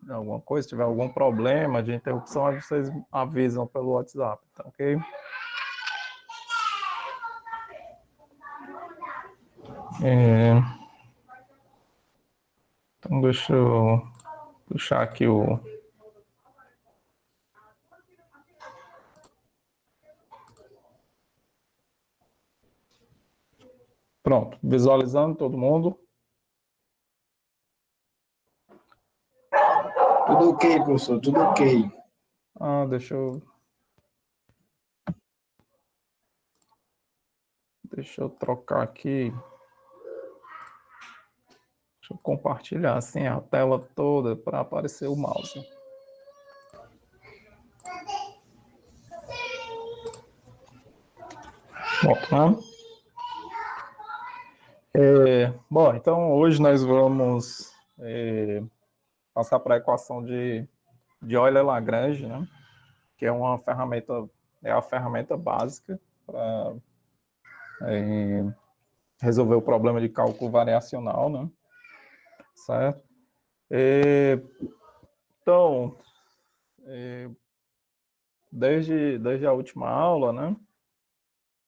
alguma coisa, se tiver algum problema de interrupção, aí vocês avisam pelo WhatsApp, tá ok? Então, deixa eu puxar aqui o... Pronto, visualizando todo mundo. Tudo ok, professor, tudo ok. Deixa eu trocar aqui. Deixa eu compartilhar assim a tela toda para aparecer o mouse. Bom, bom, então hoje nós vamos passar para a equação de Euler-Lagrange, né? Que é uma ferramenta, é a ferramenta básica para resolver o problema de cálculo variacional, né? Certo? Então, desde a última aula, né? O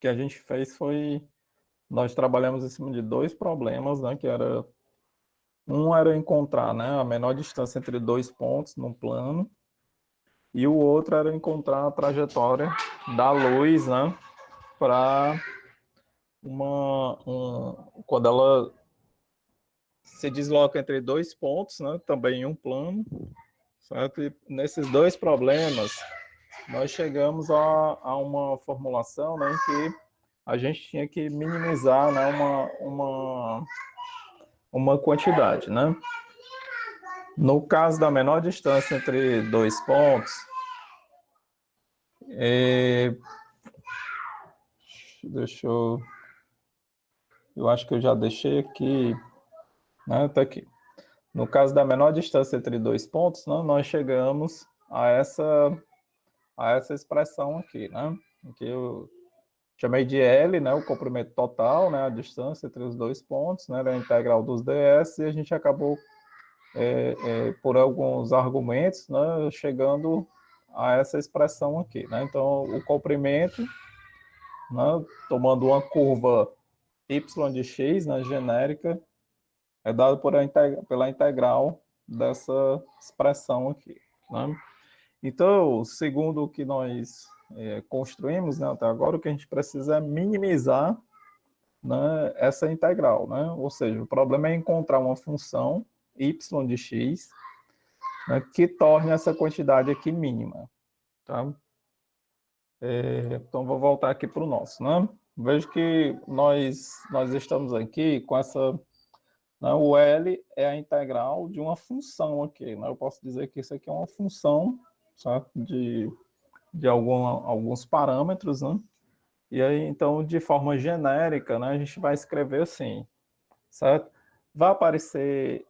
que a gente fez foi, nós trabalhamos em cima de dois problemas, né? Um era encontrar, né, a menor distância entre dois pontos num plano, e o outro era encontrar a trajetória da luz, né, para quando ela se desloca entre dois pontos, né, também em um plano, certo? E nesses dois problemas, nós chegamos a uma formulação, né, em que a gente tinha que minimizar, né, uma quantidade, né? No caso da menor distância entre dois pontos, eu acho que eu já deixei aqui, né? Tá aqui. No caso da menor distância entre dois pontos, né, nós chegamos a essa expressão aqui, né? Que eu chamei de L, né? O comprimento total, né? A distância entre os dois pontos, né? A integral dos ds, e a gente acabou por alguns argumentos, né, chegando a essa expressão aqui, né? Então, o comprimento, né, tomando uma curva y de x, né, genérica, é dado pela integral dessa expressão aqui, né? Então, segundo o que nós construímos, né, até agora, o que a gente precisa é minimizar, né, essa integral, né? Ou seja, o problema é encontrar uma função y de x, né, que torne essa quantidade aqui mínima, tá? Então, vou voltar aqui para o nosso, né? Vejo que nós estamos aqui com essa... Né, o L é a integral de uma função aqui, né? Eu posso dizer que isso aqui é uma função, certo? De alguns parâmetros, né? E aí, então, de forma genérica, né, a gente vai escrever assim, certo? Vai aparecer...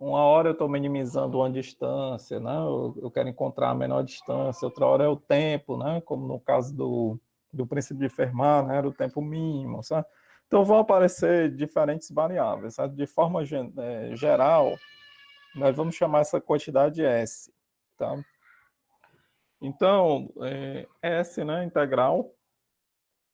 uma hora eu estou minimizando uma distância, né? Eu quero encontrar a menor distância, outra hora é o tempo, né? Como no caso do princípio de Fermat, né? Era o tempo mínimo, sabe? Então vão aparecer diferentes variáveis, sabe? De forma geral, nós vamos chamar essa quantidade de S, tá? Então, S, né? Integral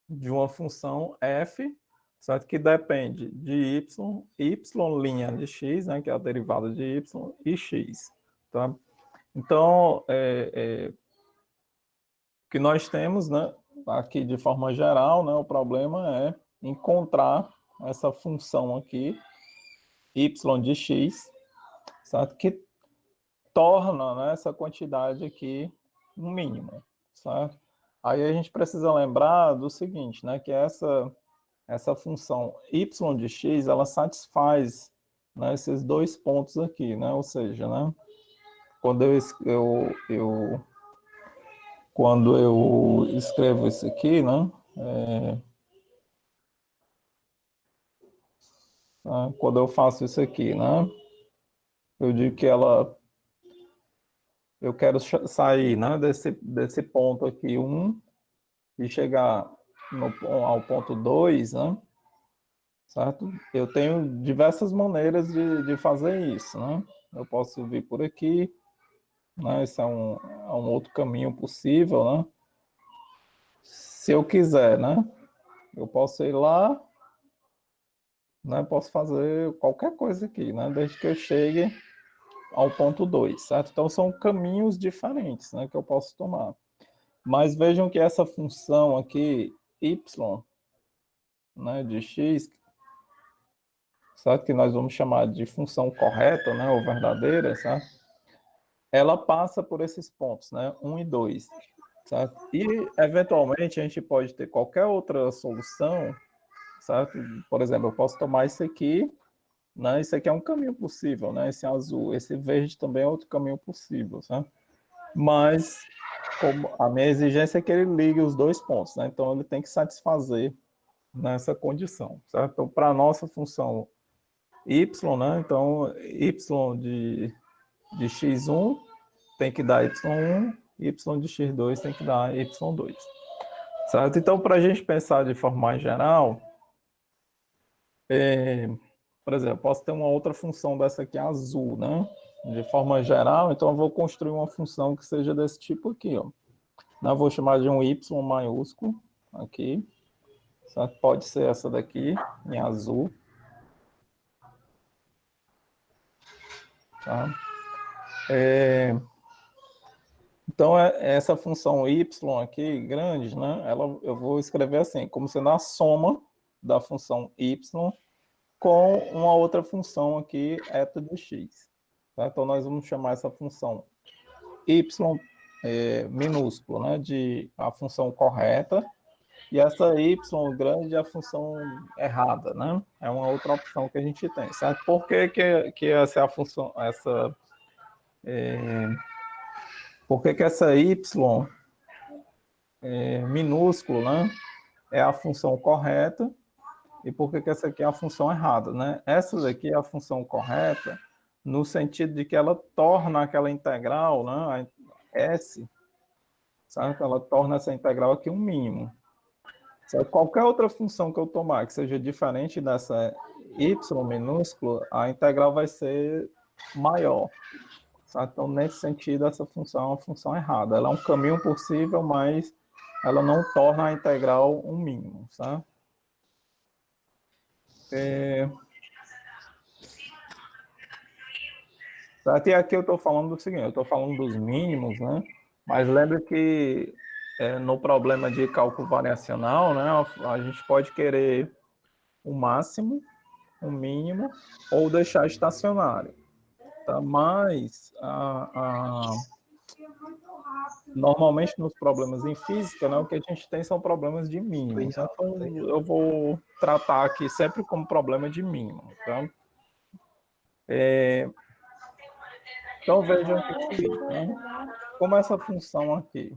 de uma função f, certo? Que depende de y' de x, né? Que é a derivada de y, e x, tá? Então, o que nós temos, né? Aqui de forma geral, né? O problema é encontrar essa função aqui, y de x, certo? Que torna, né, essa quantidade aqui um mínimo, certo? Aí a gente precisa lembrar do seguinte, né? Que essa função y de x, ela satisfaz, né, esses dois pontos aqui, né? Ou seja, né, quando quando eu escrevo isso aqui, né, quando eu faço isso aqui, né, eu digo que eu quero sair, né, desse ponto aqui 1 e chegar ao ponto 2, né, certo? Eu tenho diversas maneiras de fazer isso, né? eu posso vir por aqui, né? Esse é um outro caminho possível, né? Se eu quiser, né? Eu posso ir lá, né? Posso fazer qualquer coisa aqui, né? Desde que eu chegue ao ponto 2, certo? Então, são caminhos diferentes, né? Que eu posso tomar. Mas vejam que essa função aqui, y, né? De x, certo? Que nós vamos chamar de função correta, né? Ou verdadeira, certo? Ela passa por esses pontos, né? 1 e 2, certo? E, eventualmente, a gente pode ter qualquer outra solução, certo? Por exemplo, eu posso tomar isso aqui, né? Isso aqui é um caminho possível, né? Esse azul, esse verde também é outro caminho possível, certo? Mas como a minha exigência é que ele ligue os dois pontos, né? Então ele tem que satisfazer nessa condição, certo? Então, para a nossa função y, né? Então y de x1 tem que dar y1, y de x2 tem que dar y2, certo? Então, para a gente pensar de forma mais geral, por exemplo, posso ter uma outra função dessa aqui azul, né? De forma geral, então eu vou construir uma função que seja desse tipo aqui, ó. Eu vou chamar de um y maiúsculo aqui, certo? Pode ser essa daqui, em azul, tá? Então, essa função y aqui, grande, né? Eu vou escrever assim, como sendo a soma da função y com uma outra função aqui, eta de x. Tá? Então, nós vamos chamar essa função y minúsculo, né? De a função correta, e essa y grande é a função errada, né? É uma outra opção que a gente tem, certo? Por que essa é a função, por que essa y minúsculo, né? É a função correta, e por que essa aqui é a função errada, né? Essa daqui é a função correta no sentido de que ela torna aquela integral, né? S, certo? Ela torna essa integral aqui um mínimo. Certo? Qualquer outra função que eu tomar que seja diferente dessa y minúsculo, a integral vai ser maior. Certo? Então, nesse sentido, essa função é uma função errada. Ela é um caminho possível, mas ela não torna a integral um mínimo. Certo? Certo? E aqui eu estou falando do seguinte, eu estou falando dos mínimos, né? Mas lembre que no problema de cálculo variacional, né, a gente pode querer o máximo, o mínimo, ou deixar estacionário. Tá? Mas normalmente nos problemas em física, né, o que a gente tem são problemas de mínimos. Né? Então eu vou tratar aqui sempre como problema de mínimo. Tá? Então vejam aqui o seguinte, né? Como essa função aqui,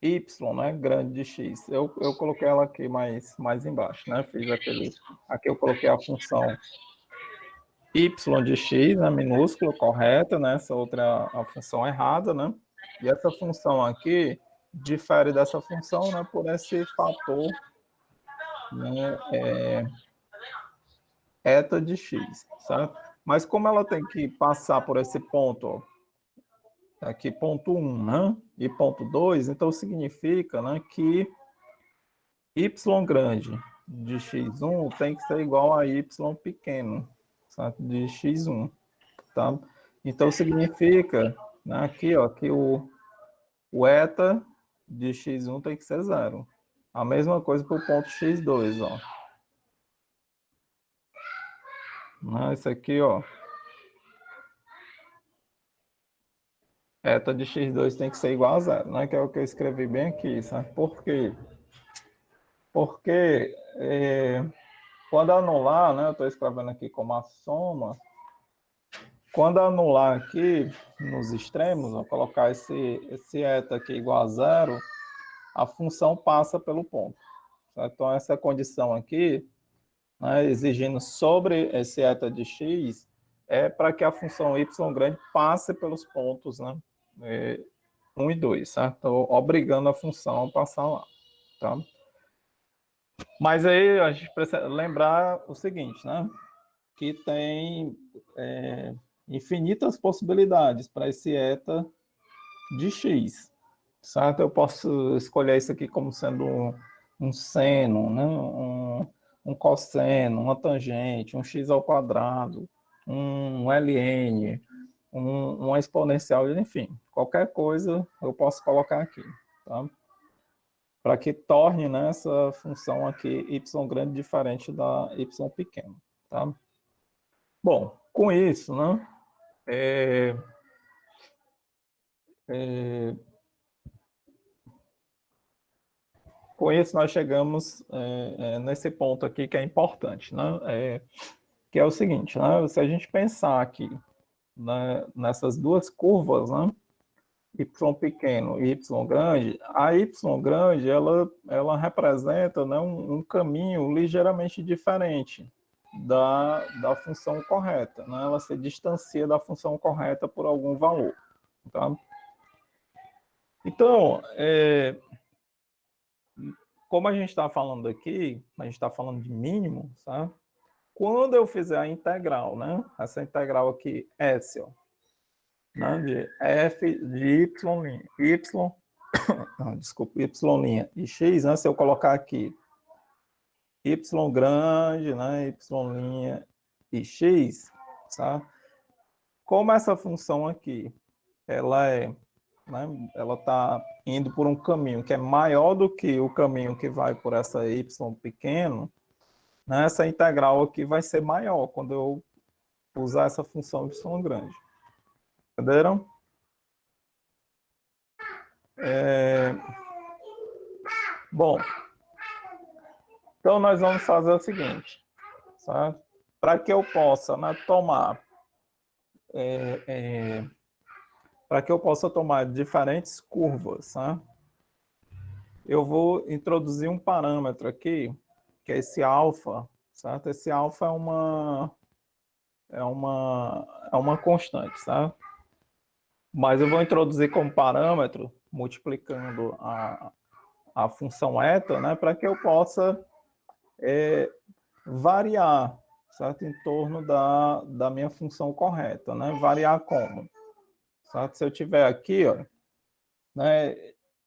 y, né, grande de x, eu coloquei ela aqui mais embaixo, né? Fiz aqui eu coloquei a função y de x, né, minúscula, correta, né? Essa outra é a função errada, né? E essa função aqui difere dessa função, né, por esse fator, né, eta de x, certo? Mas como ela tem que passar por esse ponto, ó, aqui ponto 1, né? E ponto 2, então significa, né, que y grande de x1 tem que ser igual a y pequeno, certo? De x1, tá? Então significa, né, aqui, ó, que o eta de x1 tem que ser zero. A mesma coisa para o ponto x2, ó. Né, esse aqui, ó. Eta de x2 tem que ser igual a zero, né? Que é o que eu escrevi bem aqui, sabe? Por quê? Porque quando anular, né? Eu estou escrevendo aqui como a soma. Quando anular aqui nos extremos, vou colocar esse eta aqui igual a zero, a função passa pelo ponto. Certo? Então, essa condição aqui, né, exigindo sobre esse eta de x, é para que a função y grande passe pelos pontos, né, 1 e 2, certo? Então, obrigando a função a passar lá. Tá? Mas aí a gente precisa lembrar o seguinte, né? Que tem infinitas possibilidades para esse eta de x, certo? Eu posso escolher isso aqui como sendo um seno, né? um cosseno, uma tangente, um x ao quadrado, um ln, uma exponencial, enfim, qualquer coisa eu posso colocar aqui, tá? Para que torne, né, essa função aqui y grande diferente da y pequeno, tá? Bom, com isso, né, com isso nós chegamos nesse ponto aqui que é importante, né, que é o seguinte, né, se a gente pensar aqui, né, nessas duas curvas, né, y pequeno e y grande, a y grande ela representa, né, um caminho ligeiramente diferente da função correta, né? Ela se distancia da função correta por algum valor, tá? Então, como a gente está falando aqui, a gente está falando de mínimo, tá? Quando eu fizer a integral, né? Essa integral aqui, S, ó, né? De f de y, não, desculpa, y' e x, né? Se eu colocar aqui y grande, né? Y' e x, tá? Como essa função aqui, ela né? Ela está indo por um caminho que é maior do que o caminho que vai por essa y pequeno, né? Essa integral aqui vai ser maior quando eu usar essa função y grande. Entenderam? Bom, então nós vamos fazer o seguinte, certo? Para que eu possa, né, tomar para que eu possa tomar diferentes curvas, né, eu vou introduzir um parâmetro aqui, que é esse alfa, certo? Esse alfa é uma constante, certo? Mas eu vou introduzir como parâmetro, multiplicando a função eta, né, para que eu possa variar, certo? Em torno da minha função correta, né? Variar como? Certo? Se eu tiver aqui, ó, né,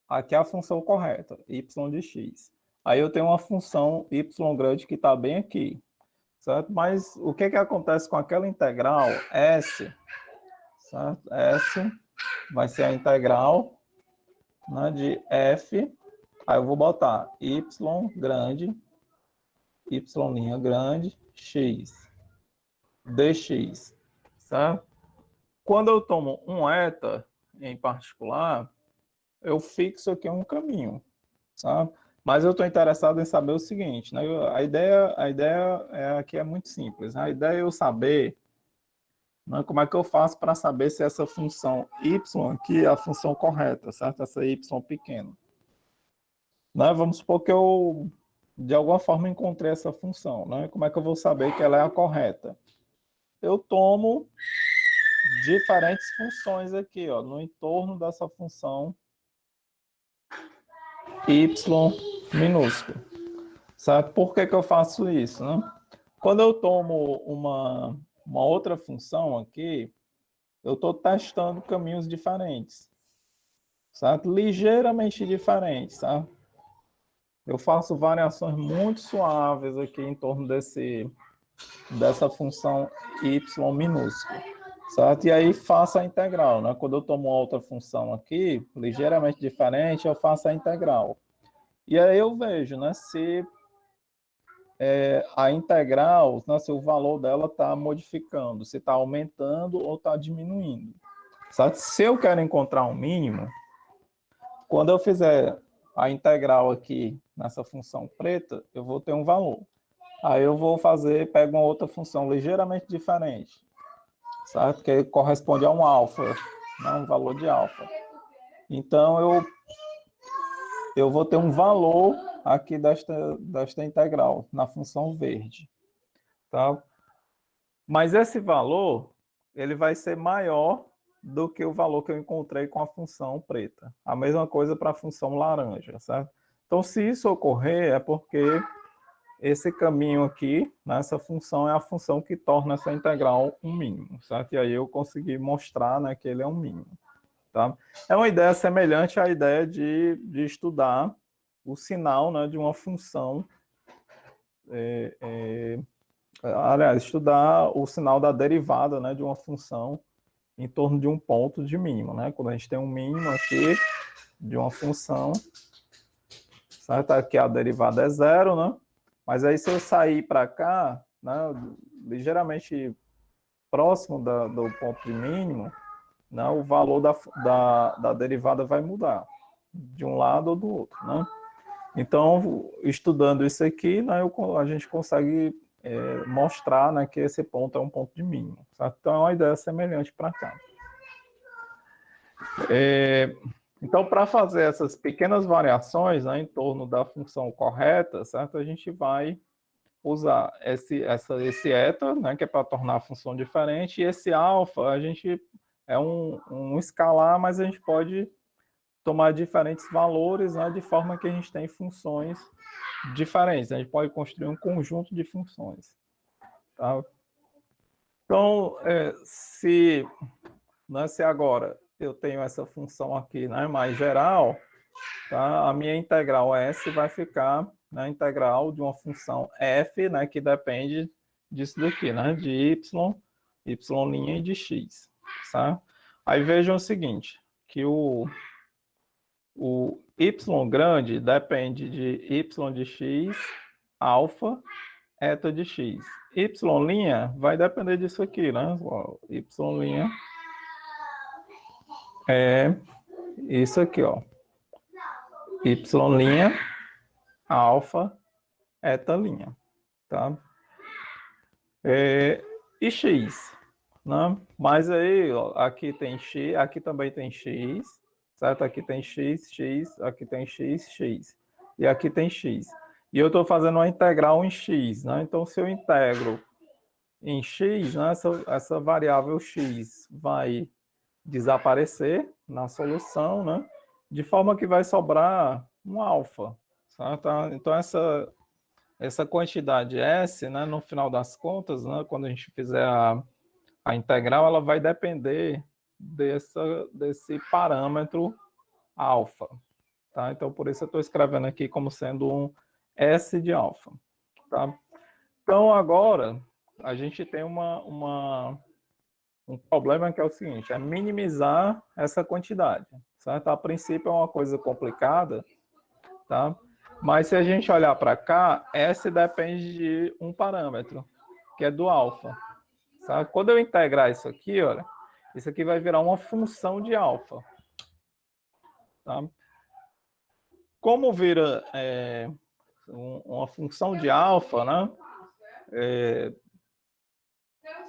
aqui é a função correta, y de x. Aí eu tenho uma função y grande que está bem aqui, certo? Mas o que acontece com aquela integral S, certo? S vai ser a integral, né, de f, aí eu vou botar y grande, y' grande, x, dx, certo? Quando eu tomo um eta em particular, eu fixo aqui um caminho, sabe? Mas eu estou interessado em saber o seguinte, né? A ideia aqui é muito simples, né? A ideia é eu saber, né, como é que eu faço para saber se essa função y aqui é a função correta, certo? Essa y pequena. Né? Vamos supor que eu, de alguma forma, encontrei essa função, né? Como é que eu vou saber que ela é a correta? Eu tomo diferentes funções aqui, ó, no entorno dessa função y minúsculo. Sabe por que eu faço isso, né? Quando eu tomo uma outra função aqui, eu estou testando caminhos diferentes, sabe? Ligeiramente diferentes, sabe? Eu faço variações muito suaves aqui em torno dessa função y minúsculo, certo? E aí faço a integral, né? Quando eu tomo outra função aqui, ligeiramente diferente, eu faço a integral. E aí eu vejo, né, se a integral, né, se o valor dela está modificando, se está aumentando ou está diminuindo. Certo? Se eu quero encontrar um mínimo, quando eu fizer a integral aqui nessa função preta, eu vou ter um valor. Aí eu vou pego uma outra função ligeiramente diferente, certo? Que corresponde a um alfa, né? Um valor de alfa. Então, eu vou ter um valor aqui desta integral, na função verde. Tá? Mas esse valor, ele vai ser maior do que o valor que eu encontrei com a função preta. A mesma coisa para a função laranja, certo? Então, se isso ocorrer, é porque esse caminho aqui, nessa função, é a função que torna essa integral um mínimo, certo? E aí eu consegui mostrar, né, que ele é um mínimo, tá? É uma ideia semelhante à ideia de estudar o sinal, né, de uma função, aliás, estudar o sinal da derivada, né, de uma função em torno de um ponto de mínimo, né? Quando a gente tem um mínimo aqui de uma função, certo? Aqui a derivada é zero, né? Mas aí se eu sair para cá, né, ligeiramente próximo do ponto de mínimo, né, o valor da derivada vai mudar de um lado ou do outro, né? Então, estudando isso aqui, né, a gente consegue mostrar, né, que esse ponto é um ponto de mínimo, certo? Então, é uma ideia semelhante para cá. Então, para fazer essas pequenas variações, né, em torno da função correta, certo? A gente vai usar esse eta, né, que é para tornar a função diferente, e esse alfa, a gente é um escalar, mas a gente pode tomar diferentes valores, né, de forma que a gente tem funções diferentes. A gente pode construir um conjunto de funções. Tá? Então, se agora eu tenho essa função aqui, né, mais geral, tá? A minha integral S vai ficar na integral de uma função f, né, que depende disso daqui, né, de y, y' e de x. Tá? Aí vejam o seguinte, que o y grande depende de y de x, alfa, eta de x. Y' vai depender disso aqui, né? Y' é isso aqui, ó. Y', alfa, eta', tá? E x, né? Mas aí, ó, aqui tem x, aqui também tem x, certo? Aqui tem x, x, aqui tem x, x. E aqui tem x. E eu estou fazendo uma integral em x, né? Então, se eu integro em x, né, essa variável x vai desaparecer na solução, né? De forma que vai sobrar um alfa, certo? Então, essa quantidade S, né, no final das contas, né, quando a gente fizer a integral, ela vai depender desse parâmetro alfa. Tá? Então, por isso eu estou escrevendo aqui como sendo um S de alfa. Tá? Então, agora, a gente tem um problema que é o seguinte, é minimizar essa quantidade. Certo? A princípio é uma coisa complicada, tá? Mas se a gente olhar para cá, S depende de um parâmetro, que é do alfa. Sabe? Quando eu integrar isso aqui, olha, isso aqui vai virar uma função de alfa. Tá? Como vira uma função de alfa, né?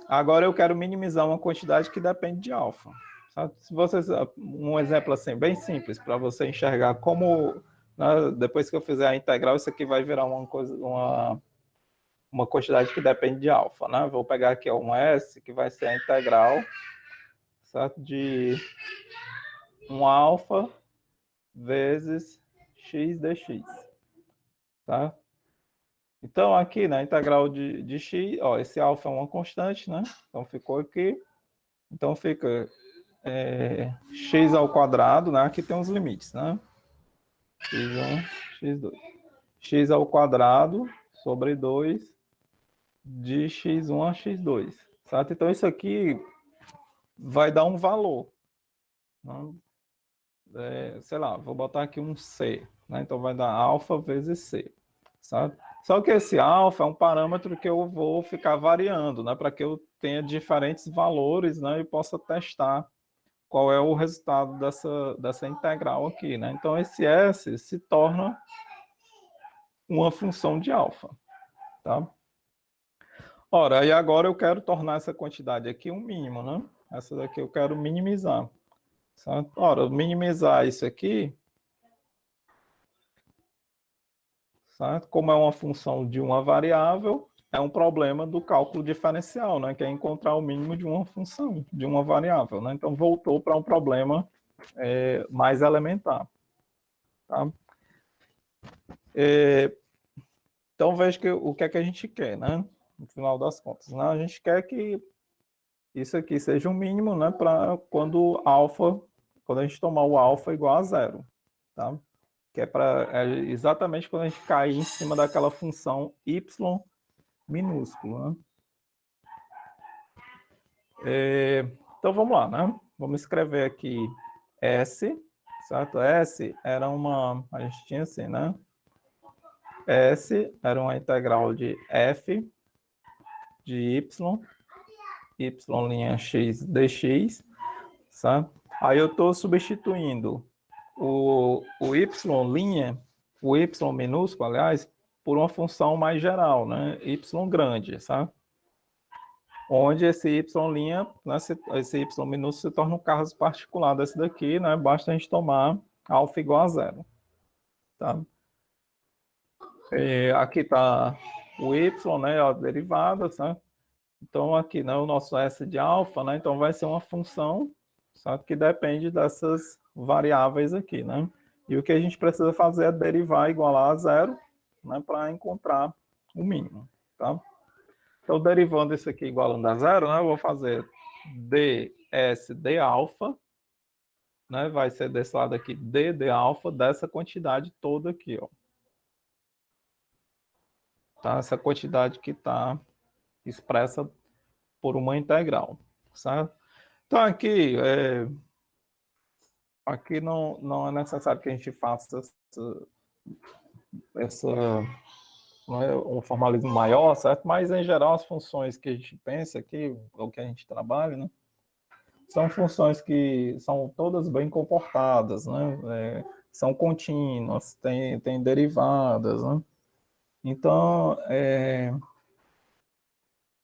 Agora eu quero minimizar uma quantidade que depende de alfa. Sabe? Se vocês, um exemplo assim, bem simples, para você enxergar como, né, depois que eu fizer a integral, isso aqui vai virar uma quantidade que depende de alfa. Né? Vou pegar aqui um S, que vai ser a integral, certo? De 1 alfa vezes x dx. Tá? Então, aqui na integral de x, ó, esse alfa é uma constante, né? Então, ficou aqui. Então, fica x ao quadrado, né? Aqui tem os limites, né? x1, x2. X ao quadrado sobre 2 de x1 a x2. Certo? Então, isso aqui vai dar um valor. Né? Sei lá, vou botar aqui um C. Né? Então, vai dar alfa vezes C. Certo? Só que esse alfa é um parâmetro que eu vou ficar variando, né? Para que eu tenha diferentes valores, né? E possa testar qual é o resultado dessa integral aqui, né? Então, esse S se torna uma função de alfa, tá? Ora, e agora eu quero tornar essa quantidade aqui um mínimo, né? Essa daqui eu quero minimizar, certo? Ora, minimizar isso aqui, certo? Como é uma função de uma variável, é um problema do cálculo diferencial, né? Que é encontrar o mínimo de uma função, de uma variável, né? Então, voltou para um problema mais elementar, tá? Então, veja que, o que é que a gente quer, né? No final das contas, né? A gente quer que isso aqui seja um mínimo, né? Para quando a gente tomar o alfa igual a zero, tá? Que é exatamente quando a gente cair em cima daquela função y minúsculo, né? Então, vamos lá, né? Vamos escrever aqui S, certo? S era a gente tinha assim, né? S era uma integral de f de y' x dx, certo? Aí eu estou substituindo o y minúsculo, aliás, por uma função mais geral, né? Y grande, sabe? Onde esse y', né, esse y minúsculo se torna um caso particular desse daqui, né? Basta a gente tomar alfa igual a zero, tá? Aqui está o y, né? A derivada, certo? Então aqui, né, o nosso S de alfa, né? Então vai ser uma função, certo? Que depende dessas variáveis aqui, né? E o que a gente precisa fazer é derivar igualar a zero, né? Para encontrar o mínimo, tá? Então, derivando isso aqui igualando a zero, né? Eu vou fazer ds de alfa, né? Vai ser desse lado aqui d de alfa dessa quantidade toda aqui, ó. Tá? Essa quantidade que está expressa por uma integral, certo? Então, aqui não é necessário que a gente faça essa um formalismo maior, certo? Mas, em geral, as funções que a gente pensa aqui, o que a gente trabalha, né? São funções que são todas bem comportadas, né? São contínuas, tem derivadas, né? Então,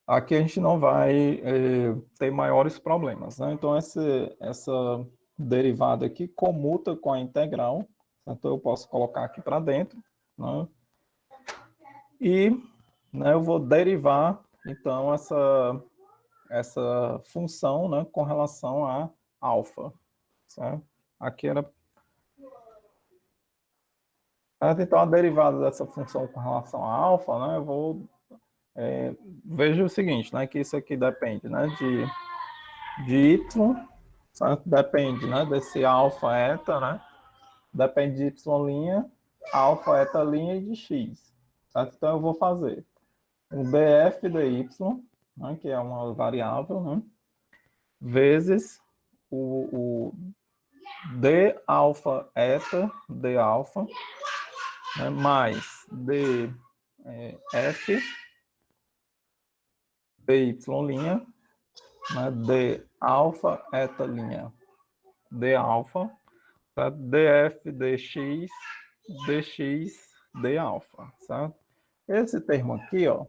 aqui a gente não vai ter maiores problemas, né? Então, essa derivada aqui comuta com a integral, então eu posso colocar aqui para dentro, né? E, né, eu vou derivar, então, essa função, né, com relação a alfa, certo? Aqui era... Então, a derivada dessa função com relação a alfa, né, eu vou... veja o seguinte, né, que isso aqui depende, né, de y, certo? Depende, né, desse alfa, eta, né? Depende de y', alfa, eta', e de x, certo? Então, eu vou fazer um df de y, né, que é uma variável, né, vezes o d alfa eta d alfa, né, mais d f dy', né, d alfa eta' d alfa, tá? df dx dx d alfa, certo? Esse termo aqui, ó,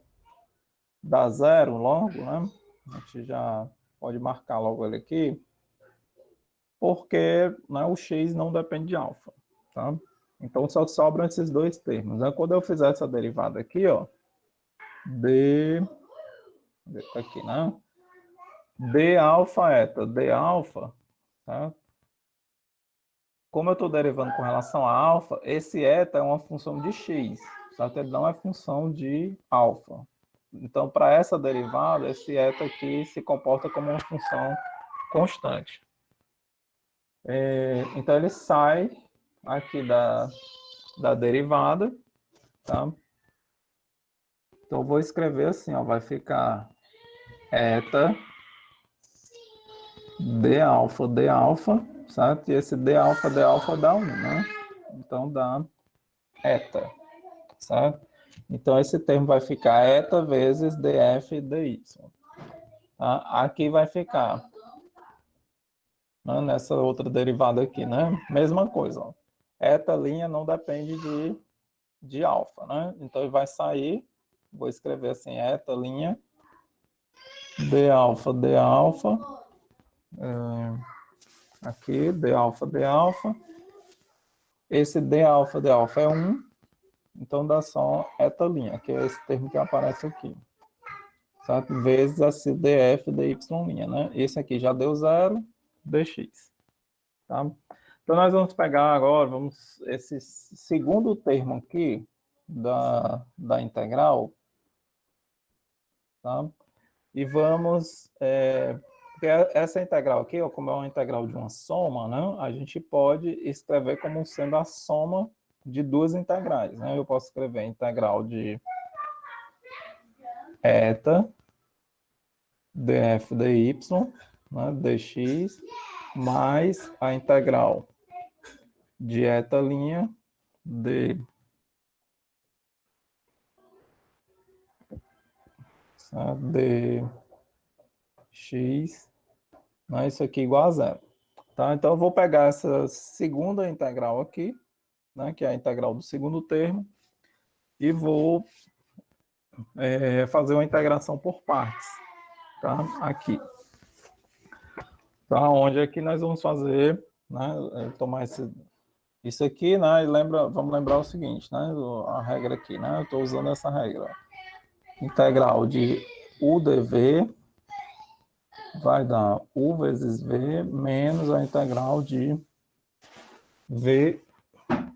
dá zero logo, né? A gente já pode marcar logo ele aqui, porque, né, o x não depende de alfa, tá? Então, só sobram esses dois termos, né? Quando eu fizer essa derivada aqui, ó, aqui, né? d alfa eta d alfa, tá? Como eu estou derivando com relação a alfa, esse eta é uma função de x, certo? Ele não é função de alfa. Então, para essa derivada, esse eta aqui se comporta como uma função constante. Então, ele sai aqui da derivada, tá? Então, eu vou escrever assim, ó, vai ficar eta d alfa, certo? E esse d alfa dá 1, né? Então, dá eta, certo? Então, esse termo vai ficar eta vezes df dy. Tá? Aqui vai ficar, né, nessa outra derivada aqui, né? Mesma coisa, ó. Eta' não depende de alfa, né? Então, ele vai sair, vou escrever assim, eta' d alfa, aqui, d alfa, esse d alfa é 1, então dá só eta', que é esse termo que aparece aqui, certo? Vezes esse df dy', né? Esse aqui já deu zero, dx, tá? Então, nós vamos pegar agora, esse segundo termo aqui, da integral, tá? E vamos, porque essa integral aqui, ó, como é uma integral de uma soma, né? A gente pode escrever como sendo a soma de duas integrais, né? Eu posso escrever a integral de eta df dy, né, dx, mais a integral de eta' d dx, né, isso aqui igual a zero. Tá? Então, eu vou pegar essa segunda integral aqui, né, que é a integral do segundo termo, e vou fazer uma integração por partes. Tá? Aqui. Tá? Onde aqui nós vamos fazer, né, tomar isso aqui, né, e vamos lembrar o seguinte, né, a regra aqui, né, eu estou usando essa regra. Integral de u dv vai dar u vezes v menos a integral de v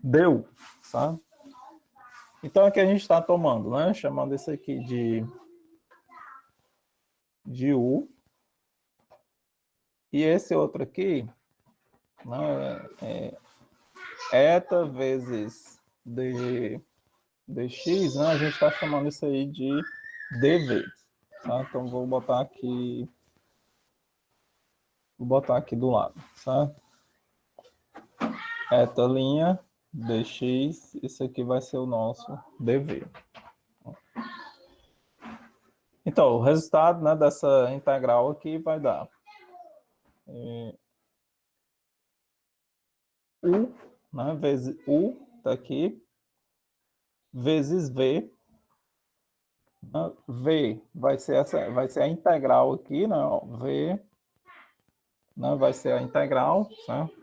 du, sabe? Então, aqui a gente está tomando, né? Chamando isso aqui de u. E esse outro aqui, né, eta vezes dx, né? A gente está chamando isso aí de dv. Tá? Então, vou botar aqui do lado, certo? Eta' dx, isso aqui vai ser o nosso dv. Então, o resultado, né, dessa integral aqui vai dar u, né, vezes u, tá aqui, vezes v. Né, v vai ser a integral aqui, né, ó, v, né, vai ser a integral, certo?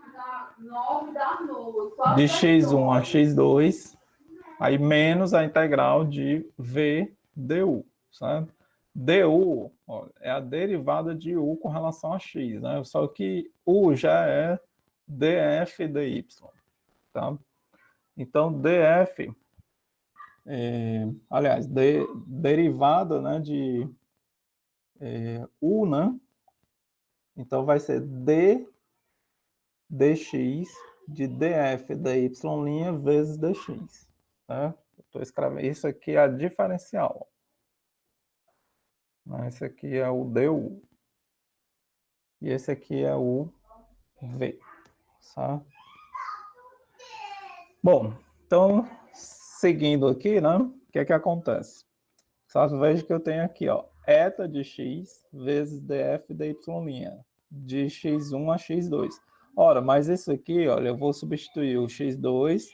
De x1 a x2, aí menos a integral de v du, certo? Du, ó, é a derivada de u com relação a x, né? Só que u já é df dy, tá? Então, df, aliás, derivada, né, de u, né? Então, vai ser dx de df dy' vezes dx, né? Estou escrevendo, isso aqui é a diferencial. Esse aqui é o du. E esse aqui é o v. Tá? Bom, então, seguindo aqui, né? O que é que acontece? Só veja que eu tenho aqui, ó, eta de x vezes df dy', de x1 a x2. Ora, mas isso aqui, olha, eu vou substituir o x2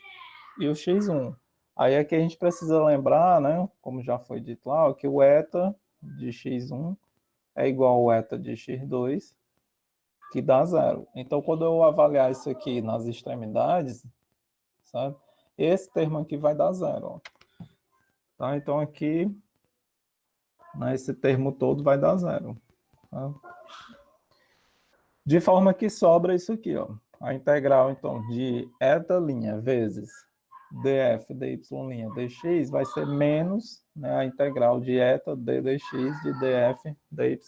e o x1. Aí aqui a gente precisa lembrar, né, como já foi dito lá, que o eta de x1 é igual ao eta de x2, que dá zero. Então, quando eu avaliar isso aqui nas extremidades, sabe, esse termo aqui vai dar zero. Ó. Tá? Então, aqui, né, esse termo todo vai dar zero. Tá? De forma que sobra isso aqui, ó. A integral, então, de eta' vezes df dy' dx vai ser menos, né, a integral de eta dx de df dy'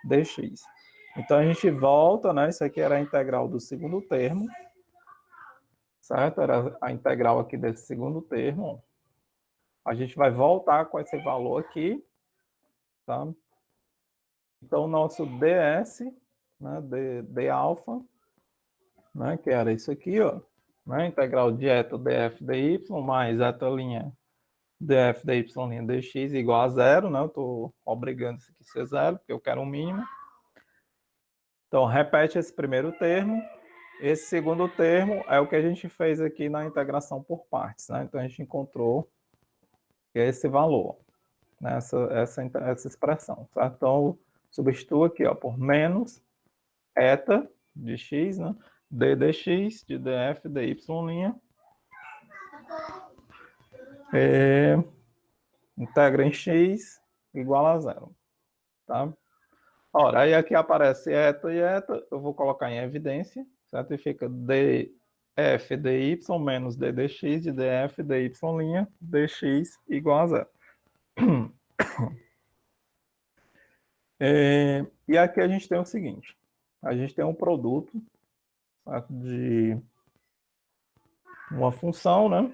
dx. Então, a gente volta, né? Isso aqui era a integral do segundo termo, certo? Era a integral aqui desse segundo termo. A gente vai voltar com esse valor aqui, tá? Então, o nosso ds, né, d alfa, né, que era isso aqui, ó, né, integral de eta df dy mais eta' df dy' dx igual a zero, né? Eu estou obrigando isso aqui a ser zero, porque eu quero um mínimo. Então, repete esse primeiro termo. Esse segundo termo é o que a gente fez aqui na integração por partes, né? Então, a gente encontrou esse valor, né? essa expressão, certo? Então, substitua aqui, ó, por menos eta de x, né? d dx de df dy', integra em x igual a zero, tá? Ora, aí aqui aparece eta e eta, eu vou colocar em evidência, certo? E fica d f dy menos d dx de df dy' dx igual a zero. E aqui a gente tem o seguinte, a gente tem um produto, certo, de uma função, né,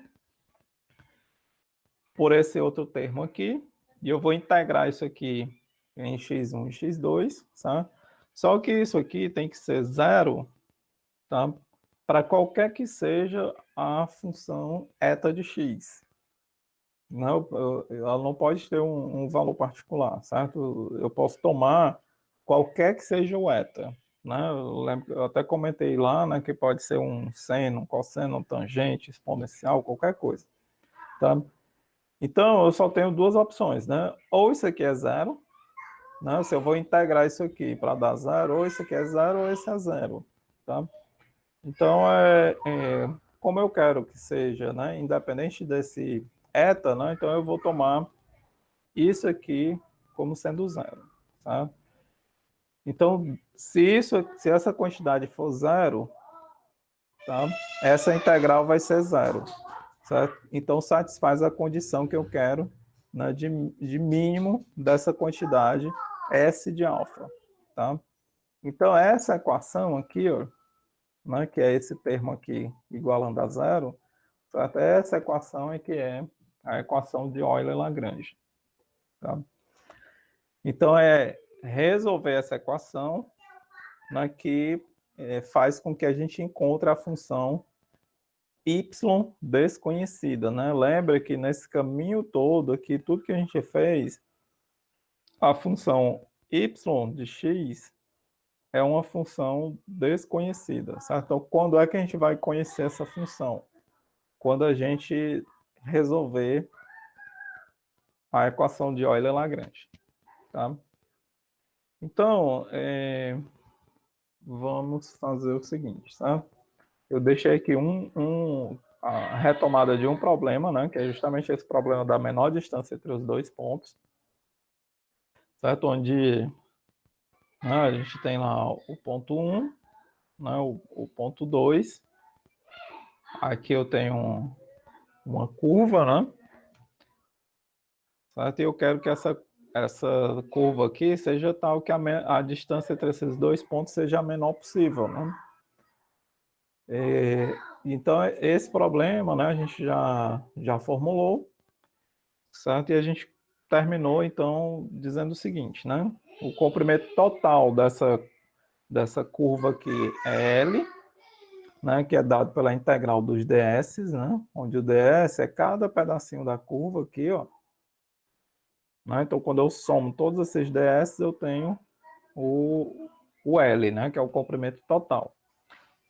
por esse outro termo aqui, e eu vou integrar isso aqui em x1 e x2, tá? Só que isso aqui tem que ser zero, tá? Para qualquer que seja a função eta de x. Não, ela não pode ter um valor particular, certo? Eu posso tomar qualquer que seja o eta, né? Eu até comentei lá, né, que pode ser um seno, um cosseno, um tangente, exponencial, qualquer coisa, tá? Então, eu só tenho duas opções, né? Ou isso aqui é zero, né? Se eu vou integrar isso aqui para dar zero, ou isso aqui é zero, ou esse é zero, tá? Então, como eu quero que seja, né, independente desse eta, né, então eu vou tomar isso aqui como sendo zero, tá? Então, se essa quantidade for zero, tá? Essa integral vai ser zero, certo? Então, satisfaz a condição que eu quero, né, de mínimo dessa quantidade S de alfa, tá? Então, essa equação aqui, ó, né, que é esse termo aqui igualando a zero, certo? Essa equação é que é a equação de Euler-Lagrange, tá? Então, é resolver essa equação, né, que faz com que a gente encontre a função y desconhecida, né? Lembra que nesse caminho todo aqui, tudo que a gente fez, a função y de x é uma função desconhecida, certo? Então, quando é que a gente vai conhecer essa função? Quando a gente resolver a equação de Euler-Lagrange, tá? Então, vamos fazer o seguinte, tá? Eu deixei aqui a retomada de um problema, né? Que é justamente esse problema da menor distância entre os dois pontos, certo? Onde, né, a gente tem lá o ponto 1, né, o ponto 2. Aqui eu tenho uma curva, né? Certo? E eu quero que essa curva aqui seja tal que a distância entre esses dois pontos seja a menor possível, né? Então, esse problema, né, a gente já formulou, certo? E a gente terminou, então, dizendo o seguinte, né? O comprimento total dessa curva aqui é L, né, que é dado pela integral dos ds, né? Onde o ds é cada pedacinho da curva aqui, ó. Né? Então, quando eu somo todos esses ds, eu tenho o L, né, que é o comprimento total.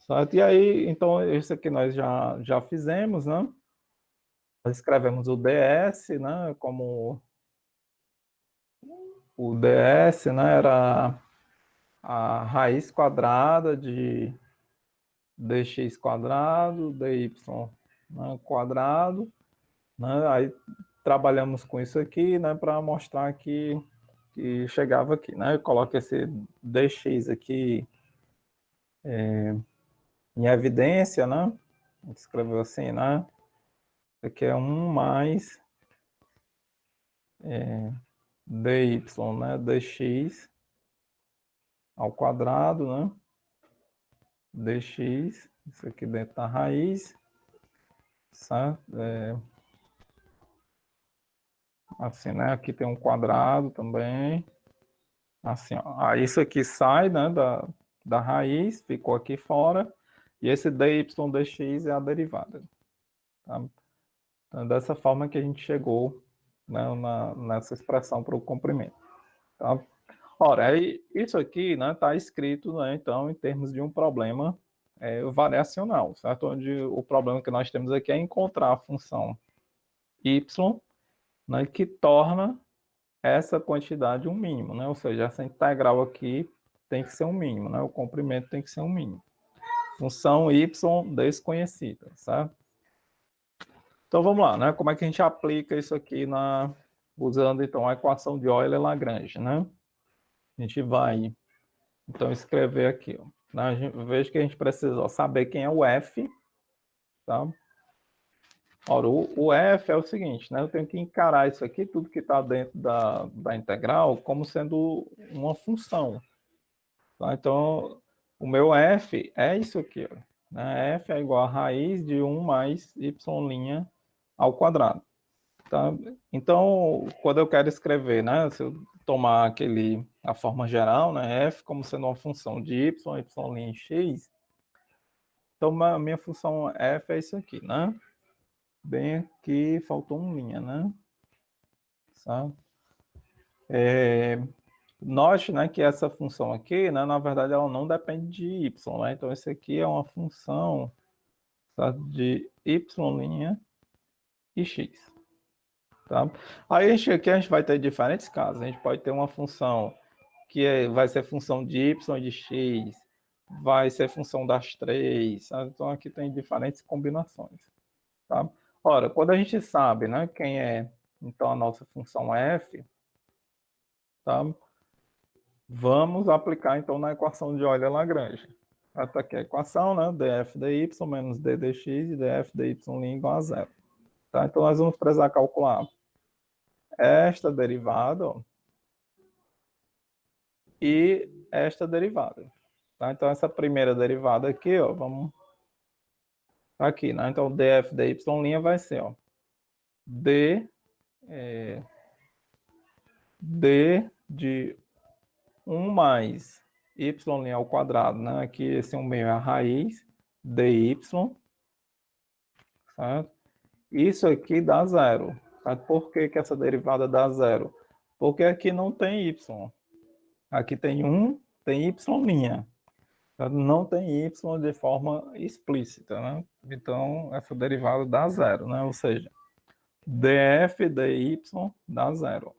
Certo? E aí, então, isso aqui nós já fizemos, né? Nós escrevemos o ds, né, como o ds, né, era a raiz quadrada de dx quadrado, dy, né, quadrado, né? Aí trabalhamos com isso aqui, né, para mostrar que chegava aqui, né? Eu coloco esse dx aqui em evidência, né? A gente escreveu assim, né? Aqui é 1 mais dy, né? Dx ao quadrado, né? Dx, isso aqui dentro da raiz, certo? Assim, né? Aqui tem um quadrado também. Assim, ó. Aí isso aqui sai, né, da raiz, ficou aqui fora, e esse dy dx é a derivada. Tá? Então, dessa forma que a gente chegou, né, nessa expressão para o comprimento. Tá? Ora, aí, isso aqui está escrito, né, então, em termos de um problema variacional, certo? Onde o problema que nós temos aqui é encontrar a função y, né, que torna essa quantidade um mínimo, né? Ou seja, essa integral aqui tem que ser um mínimo, né? O comprimento tem que ser um mínimo. Função y desconhecida, certo? Então vamos lá, né? Como é que a gente aplica isso aqui usando então a equação de Euler-Lagrange, né? A gente vai então escrever aqui, ó. Veja que a gente precisa saber quem é o f, tá? Ora, o f é o seguinte, né? Eu tenho que encarar isso aqui, tudo que está dentro da integral, como sendo uma função. Tá? Então, o meu f é isso aqui, ó, né? F é igual a raiz de 1 mais y' ao quadrado. Tá? Então, quando eu quero escrever, né? Se eu tomar a forma geral, né? F como sendo uma função de y, y' x, então a minha função f é isso aqui, né? Bem aqui, faltou um linha, né? Sabe? Note, né, que essa função aqui, né, na verdade, ela não depende de y, né? Então, esse aqui é uma função, sabe, de y' e x. Tá? Aí aqui a gente vai ter diferentes casos. A gente pode ter uma função que vai ser função de y e de x, vai ser função das três. Sabe? Então, aqui tem diferentes combinações. Tá? Ora, quando a gente sabe, né, quem é, então, a nossa função f, tá? Vamos aplicar, então, na equação de Euler-Lagrange. Está aqui a equação, né? df dy menos d dx e df dy igual a zero. Tá? Então, nós vamos precisar calcular esta derivada, ó, e esta derivada. Tá? Então, essa primeira derivada aqui, ó, vamos aqui, né? Então, df dy' vai ser, ó, d de 1 mais y' ao quadrado, né? Aqui esse 1 meio é a raiz, dy, certo? Isso aqui dá zero. Certo? Por que essa derivada dá zero? Porque aqui não tem y. Aqui tem 1, tem y'. Não tem y de forma explícita, né? Então, essa derivada dá zero, né? Ou seja, df dy dá zero.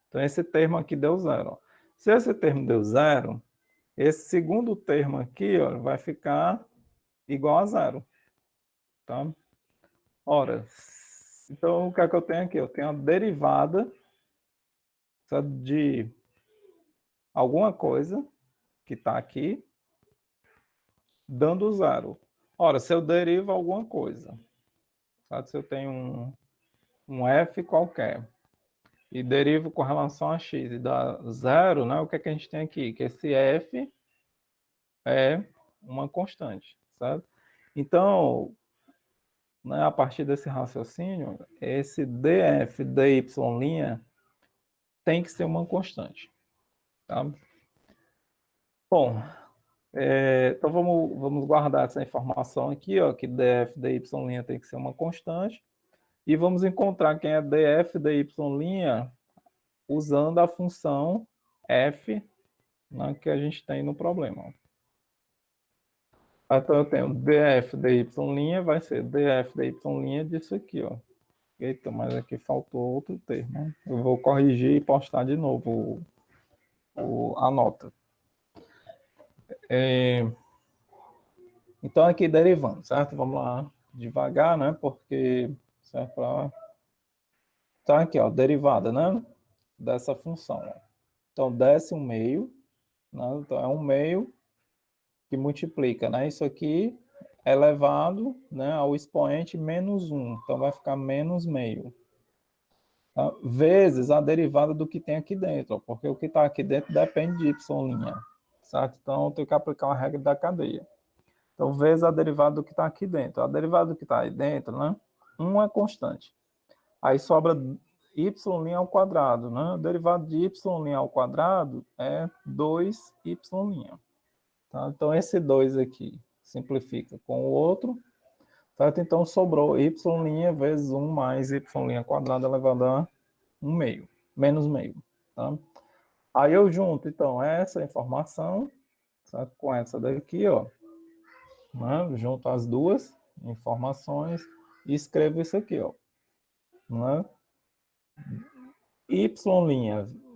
Então, esse termo aqui deu zero. Se esse termo deu zero, esse segundo termo aqui, ó, vai ficar igual a zero. Tá? Ora, então o que é que eu tenho aqui? Eu tenho a derivada, sabe, de alguma coisa que está aqui, dando zero. Ora, se eu derivo alguma coisa, sabe, se eu tenho um f qualquer, e derivo com relação a x e dá zero, né? O que é que a gente tem aqui? Que esse f é uma constante, certo? Então, né, a partir desse raciocínio, esse df dy' tem que ser uma constante, tá? Bom, então vamos guardar essa informação aqui, ó, que df dy' tem que ser uma constante, e vamos encontrar quem é df dy' usando a função f, né, que a gente tem no problema. Então eu tenho df dy' vai ser df dy' disso aqui, ó. Eita, mas aqui faltou outro termo, né? Eu vou corrigir e postar de novo a nota. Então aqui derivando, certo? Vamos lá devagar, né? Porque serve para... Então aqui, ó, derivada, né? Dessa função. Ó. Então desce 1/2, né? Então é 1/2 que multiplica, né? Isso aqui elevado, né, ao expoente menos 1. Então vai ficar menos meio. Tá? Vezes a derivada do que tem aqui dentro, ó, porque o que está aqui dentro depende de y', certo? Então eu tenho que aplicar uma regra da cadeia. Então, vezes a derivada do que está aqui dentro. A derivada do que está aí dentro, né? 1 é constante. Aí sobra y' ao quadrado, né? A derivada de y' ao quadrado é 2y'. Tá? Então, esse 2 aqui simplifica com o outro. Certo? Então, sobrou y' vezes 1 mais y' ao quadrado elevado a 1/2, menos meio. Tá? Aí eu junto, então, essa informação, certo? Com essa daqui, ó. Né? Junto as duas informações e escrevo isso aqui, ó. Né? Y'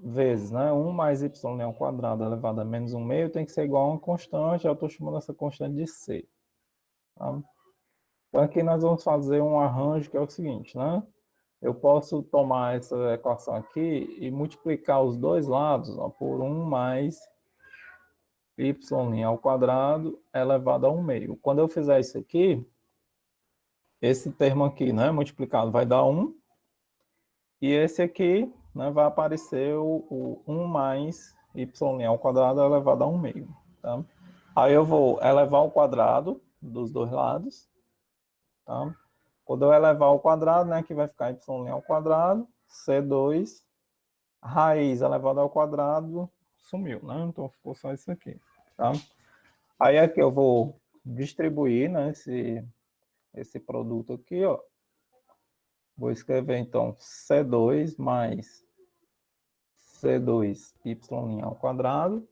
vezes, né? 1 mais y' ao quadrado elevado a menos 1/2 tem que ser igual a uma constante, eu estou chamando essa constante de C. Tá? Então aqui nós vamos fazer um arranjo que é o seguinte, né? Eu posso tomar essa equação aqui e multiplicar os dois lados, ó, por 1 mais y' ao quadrado elevado a 1/2. Quando eu fizer isso aqui, esse termo aqui, né, multiplicado vai dar 1, e esse aqui, né, vai aparecer o 1 mais y ao quadrado elevado a 1 meio. Tá? Aí eu vou elevar ao quadrado dos dois lados. Tá? Quando eu elevar ao quadrado, né, que vai ficar y ao quadrado, C2, raiz elevada ao quadrado, sumiu, né? Então ficou só isso aqui. Tá? Aí aqui eu vou distribuir, né, esse produto aqui, ó. Vou escrever, então, C2 mais C2y ao quadrado.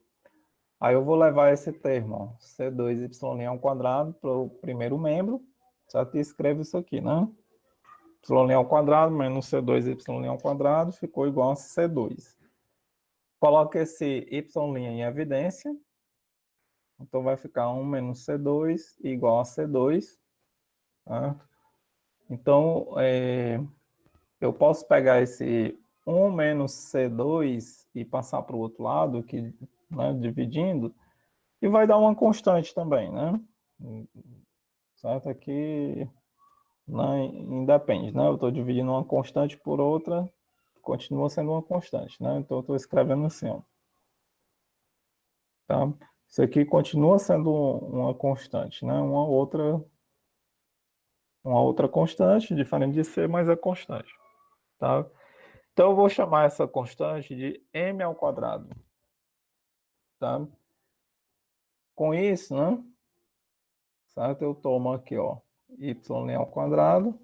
Aí eu vou levar esse termo, ó, C2y ao quadrado, para o primeiro membro. Certo? E escrevo isso aqui, né? Y ao quadrado menos C2y ao quadrado ficou igual a C2. Coloque esse y' em evidência. Então vai ficar 1 menos C2 igual a C2. Tá? Então, eu posso pegar esse 1 menos C2 e passar para o outro lado, aqui, né, dividindo, e vai dar uma constante também, né? Certo? Aqui né, independe, né? Eu estou dividindo uma constante por outra, continua sendo uma constante, né? Então eu estou escrevendo assim, ó. Tá? Isso aqui continua sendo uma constante, né? Uma outra constante, diferente de C, mas é constante. Tá? Então eu vou chamar essa constante de m ao quadrado. Tá? Com isso, né? Certo? Eu tomo aqui, ó, y ao quadrado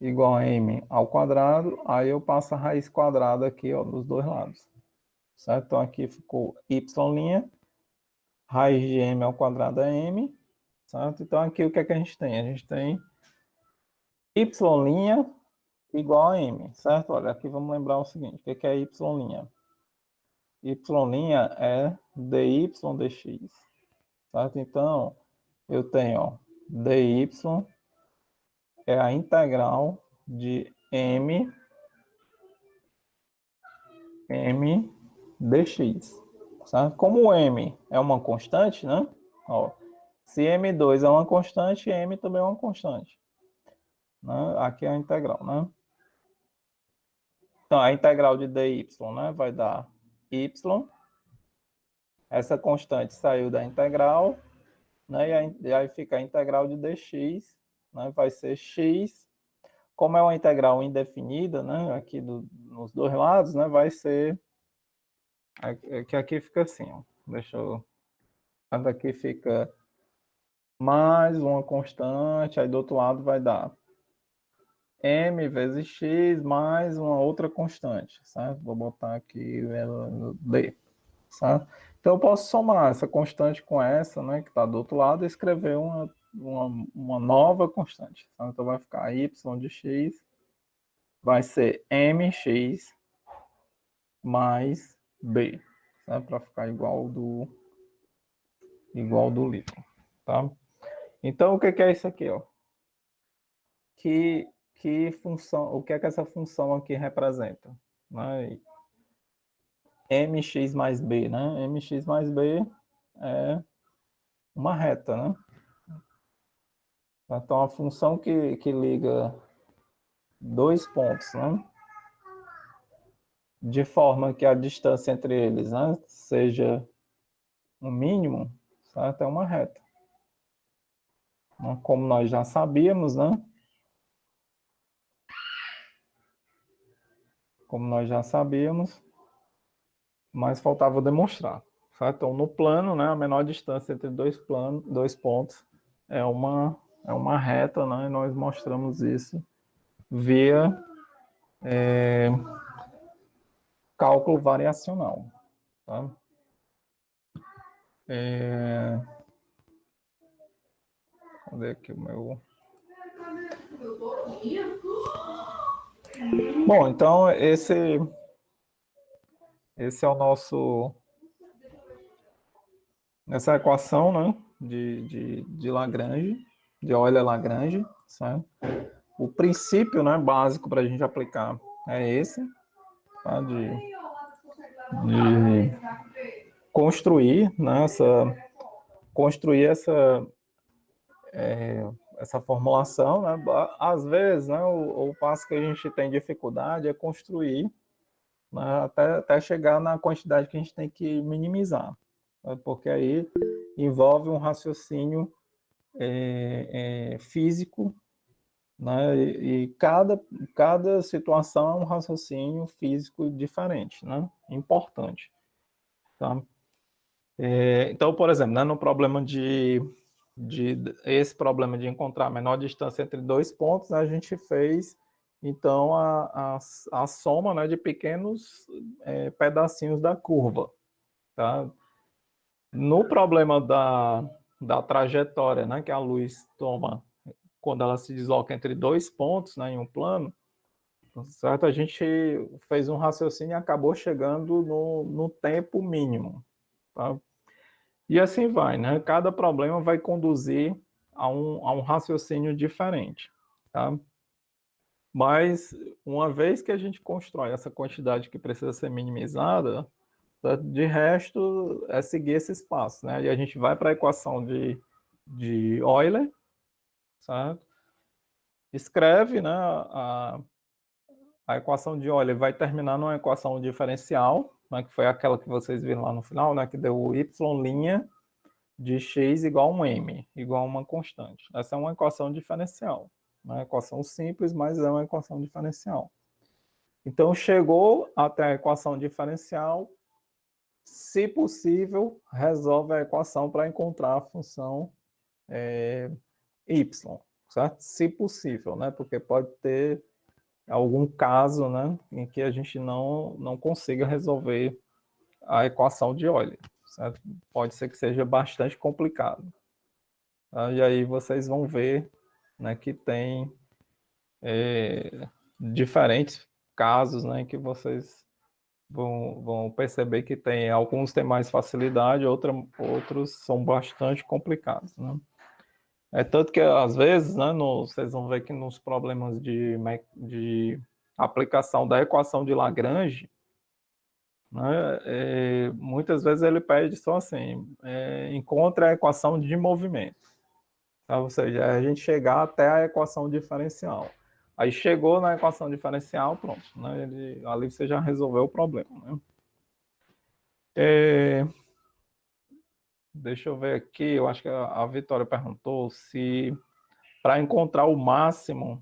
igual a m ao quadrado, aí eu passo a raiz quadrada aqui, ó, dos dois lados. Certo? Então aqui ficou y', raiz de m ao quadrado é m, certo? Então aqui o que é que a gente tem? A gente tem y' igual a m, certo? Olha, aqui vamos lembrar o seguinte, o que é y'? Y' é dy dx, certo? Então, eu tenho, ó, dy é a integral de m dx, certo? Como o m é uma constante, né? Ó, se m2 é uma constante, m também é uma constante. Né? Aqui é a integral, né? Então, a integral de dy, né, vai dar y. Essa constante saiu da integral, né? E aí fica a integral de dx, né? Vai ser x. Como é uma integral indefinida, né? Aqui nos dois lados, né? Vai ser que aqui fica assim, ó. Deixa eu. Aqui fica mais uma constante, aí do outro lado vai dar m vezes x mais uma outra constante, certo? Vou botar aqui d, certo? Então eu posso somar essa constante com essa, né, que está do outro lado, e escrever uma nova constante. Certo? Então vai ficar y de x vai ser mx mais b, para ficar igual do livro, tá? Então o que é isso aqui, ó? Que função, o que é que essa função aqui representa? Né? Mx mais b, né? Mx mais b é uma reta, né? Então, a função que liga dois pontos, né? De forma que a distância entre eles, né, seja um mínimo, certo? É uma reta. Como nós já sabíamos, né? Como nós já sabíamos, mas faltava demonstrar. Certo? Então, no plano, né, a menor distância entre dois pontos é uma reta, né? E nós mostramos isso via cálculo variacional. Tá? Cadê aqui o meu... Bom, então esse é o nosso... Essa equação, né, de Lagrange, de Euler-Lagrange, certo? O princípio, né, básico para a gente aplicar é esse, tá? De construir, né, construir essa formulação, né? Às vezes, né, o passo que a gente tem dificuldade é construir, né, até chegar na quantidade que a gente tem que minimizar, né? Porque aí envolve um raciocínio físico, né? E cada situação é um raciocínio físico diferente, né? Importante, tá? Então, por exemplo, né, no problema esse problema de encontrar a menor distância entre dois pontos, né, a gente fez então a soma, né, de pequenos pedacinhos da curva, tá? No problema da trajetória, né, que a luz toma quando ela se desloca entre dois pontos, né, em um plano, certo? A gente fez um raciocínio e acabou chegando no tempo mínimo, tá? E assim vai, né? Cada problema vai conduzir a um raciocínio diferente, tá? Mas uma vez que a gente constrói essa quantidade que precisa ser minimizada, de resto é seguir esses passos, né? E a gente vai para a equação de Euler, certo? Escreve, né? A equação de Euler vai terminar numa equação diferencial, né? Que foi aquela que vocês viram lá no final, né? Que deu y' de x igual a um m, igual a uma constante. Essa é uma equação diferencial. Não é uma equação simples, mas é uma equação diferencial. Então, chegou até a equação diferencial, se possível, resolve a equação para encontrar a função y, certo? Se possível, né? Porque pode ter algum caso, né, em que a gente não consiga resolver a equação de Euler, certo? Pode ser que seja bastante complicado. E aí vocês vão ver, né, que tem diferentes casos, né, que vocês vão perceber que tem alguns têm mais facilidade, outros são bastante complicados, né? É tanto que às vezes, né, vocês vão ver que nos problemas de aplicação da equação de Lagrange, né, muitas vezes ele pede só assim, encontre a equação de movimento. Tá? Ou seja, a gente chegar até a equação diferencial. Aí chegou na equação diferencial, pronto. Né? Ali você já resolveu o problema. Né? Deixa eu ver aqui, eu acho que a Vitória perguntou se para encontrar o máximo,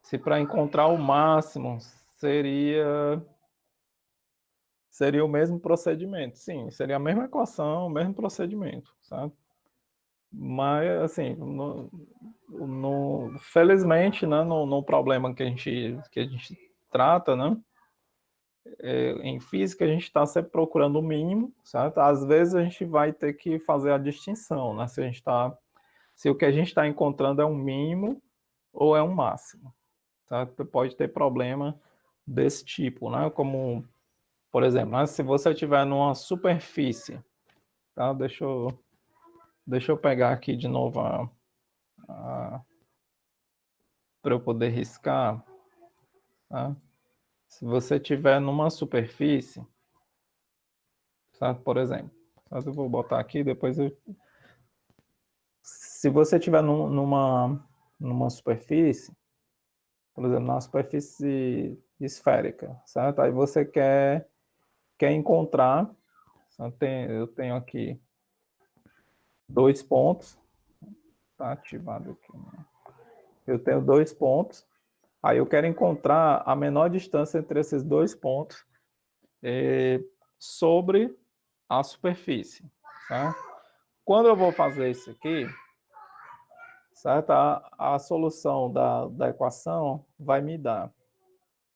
se para encontrar o máximo seria o mesmo procedimento. Sim, seria a mesma equação, o mesmo procedimento, sabe? Mas, assim, felizmente, né, no problema que a gente trata, né, em física a gente está sempre procurando o mínimo, certo? Às vezes a gente vai ter que fazer a distinção, né, se o que a gente está encontrando é um mínimo ou é um máximo, certo? Pode ter problema desse tipo, né, como, por exemplo, né, se você estiver numa superfície, tá? Deixa eu pegar aqui de novo para eu poder riscar, tá? Se você tiver numa superfície, certo? Por exemplo, eu vou botar aqui, depois se você tiver numa superfície, por exemplo, numa superfície esférica, certo? Aí você quer encontrar, eu tenho aqui dois pontos, tá ativado aqui, né? Eu tenho dois pontos, aí eu quero encontrar a menor distância entre esses dois pontos sobre a superfície, certo? Quando eu vou fazer isso aqui, certo? A solução da equação vai me dar,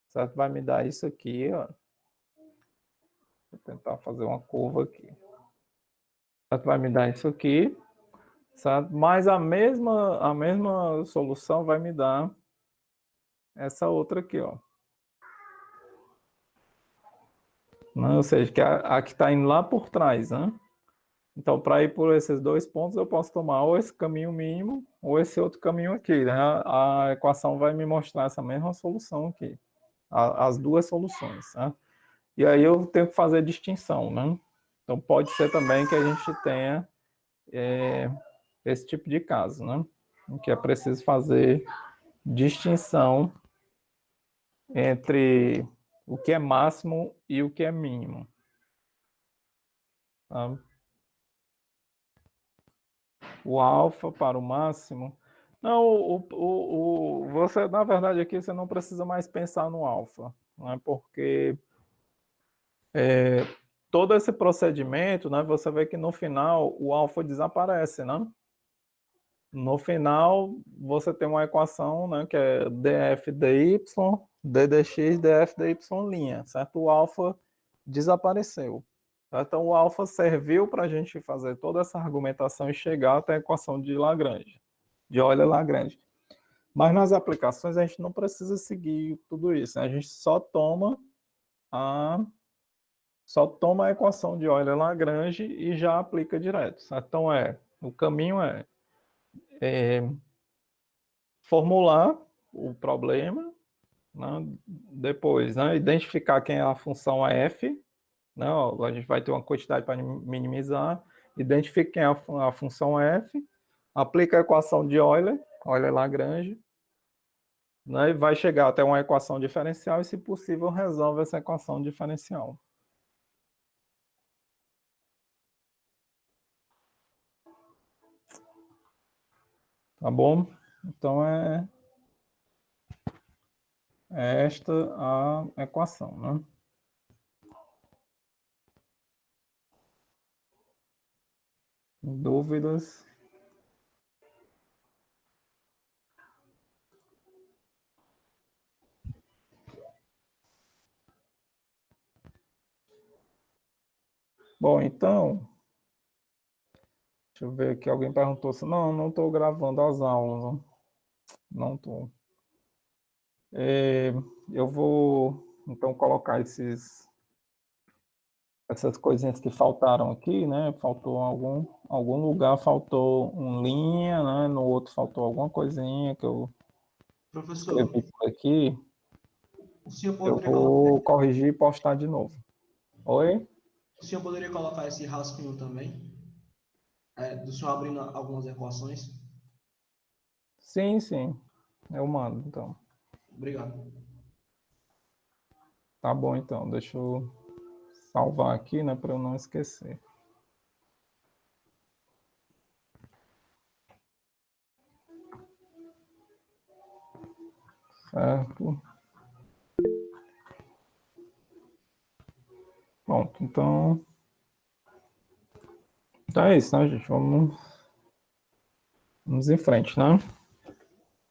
certo? Vai me dar isso aqui, ó. Vou tentar fazer uma curva aqui. Certo? Vai me dar isso aqui, certo? Mas a mesma solução vai me dar essa outra aqui, ó. Ou seja, que a que está indo lá por trás, né? Então, para ir por esses dois pontos, eu posso tomar ou esse caminho mínimo ou esse outro caminho aqui, né? A equação vai me mostrar essa mesma solução aqui, as duas soluções, né? E aí eu tenho que fazer distinção, né? Então, pode ser também que a gente tenha esse tipo de caso, né? Em que é preciso fazer distinção entre o que é máximo e o que é mínimo. Tá? O alfa para o máximo. Não, você, na verdade, aqui você não precisa mais pensar no alfa, né? Porque todo esse procedimento, né, você vê que no final o alfa desaparece, né? No final, você tem uma equação, né, que é df dy, d dx, df dy', certo? O alfa desapareceu. Então, o alfa serviu para a gente fazer toda essa argumentação e chegar até a equação de Lagrange, de Euler-Lagrange. Mas nas aplicações a gente não precisa seguir tudo isso, né? A gente só toma a equação de Euler-Lagrange e já aplica direto, certo? Então, o caminho formular o problema, né? Depois, né, identificar quem é a função f, né? A gente vai ter uma quantidade para minimizar, identifica quem é a função f, aplica a equação de Euler, Euler-Lagrange, né, e vai chegar até uma equação diferencial e, se possível, resolve essa equação diferencial. Tá bom? Então, é esta a equação, né? Dúvidas? Bom, então, deixa eu ver aqui, alguém perguntou se não estou gravando as aulas, não estou. Eu vou, então, colocar essas coisinhas que faltaram aqui, né? Faltou algum lugar, faltou um linha, né? No outro faltou alguma coisinha que eu Professor, escrevi por aqui. o senhor Eu poderia vou corrigir e postar de novo. Oi? o senhor poderia colocar esse rascunho também? Do senhor abrindo algumas equações? Sim, eu mando, então. Obrigado. Tá bom, então, deixa eu salvar aqui, né, para eu não esquecer. Certo. Pronto, então é isso, né, gente? Vamos em frente, né?